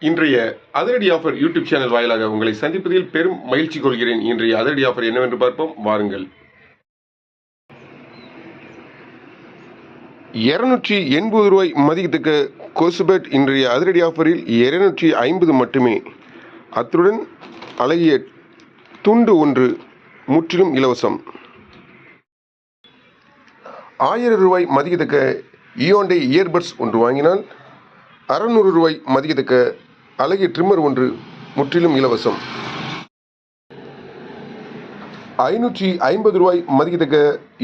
இன்றைய அதிரடி offer YouTube channel வாயிலாக உங்களை சந்திப்பதில் பெரும் மகிழ்ச்சி கொள்கிறேன். இன்றைய அதிரடி ஆஃபர் என்னவென்று பார்ப்போம் வாருங்கள். 280 ரூபாய் மதிக்கத்தக்க கோசுபெட் இன்றைய அதிரடி ஆஃபரில் 250 மட்டுமே. அத்துடன் அழகிய துண்டு ஒன்று முற்றிலும் இலவசம். 1000 ரூபாய் மதிக்கத்தக்க ஈயோண்டை இயர்பட்ஸ் ஒன்று வாங்கினால் 600 ரூபாய் மதிக்கத்தக்க அழகிய ட்ரிம்மர் ஒன்று முற்றிலும் இலவசம். 550 ரூபாய் மதிக்கத்தக்க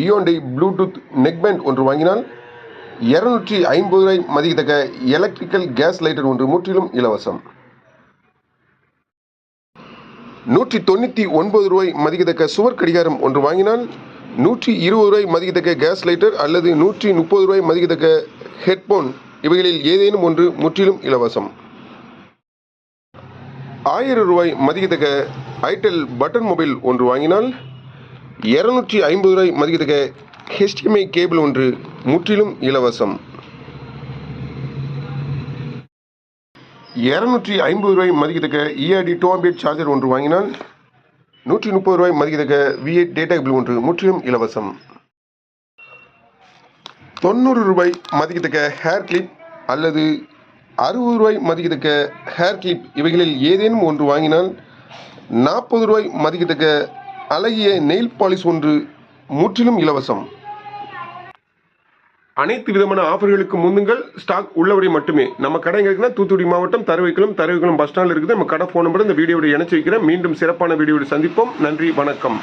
ஈயோண்டை ப்ளூடூத் நெக்பேண்ட் ஒன்று வாங்கினால் 250 ரூபாய் மதிக்கத்தக்க எலக்ட்ரிக்கல் கேஸ் லைட்டர் ஒன்று முற்றிலும் இலவசம். 199 ரூபாய் மதிக்கத்தக்க சுவர் கடிகாரம் ஒன்று வாங்கினால் 120 ரூபாய் மதிக்கத்தக்க கேஸ் லைட்டர் அல்லது 130 ரூபாய் மதிக்கத்தக்க ஹெட்போன் இவைகளில் ஏதேனும் ஒன்று முற்றிலும் இலவசம். 1000 ரூபாய் மதிக்கத்தக்க ஐடெல் பட்டன் மொபைல் ஒன்று வாங்கினால் 250 ரூபாய் மதிக்கத்தக்க HDMI கேபிள் ஒன்று முற்றிலும் இலவசம். 250 ரூபாய் மதிக்கத்தக்க ERD 2 ஆம்பியர் சார்ஜர் ஒன்று வாங்கினால் 130 ரூபாய் மதிக்கத்தக்க V8 டேட்டா கேபிள் ஒன்று முற்றிலும் இலவசம். 90 ரூபாய் மதிக்கத்தக்க ஹேர் கிளிப் அல்லது 60 ரூபாய் மதிக்கத்தக்க ஹேர் கிளிப் இவைகளில் ஏதேனும் ஒன்று வாங்கினால் 40 ரூபாய் மதிக்கத்தக்க அழகிய நெயில் பாலிஷ் ஒன்று முற்றிலும் இலவசம். அனைத்து விதமான ஆஃபர்களுக்கு முன்னுங்கள். ஸ்டாக் உள்ளவரை மட்டுமே. நம்ம கடை இருக்குன்னா தூத்துக்குடி மாவட்டம் தருவைக்குளம் பஸ் ஸ்டாண்டில் இருக்குது. நம்ம கடை ஃபோன் நம்பர் இந்த வீடியோட இணைச்சு வைக்கிறேன். மீண்டும் சிறப்பான வீடியோட சந்திப்போம். நன்றி, வணக்கம்.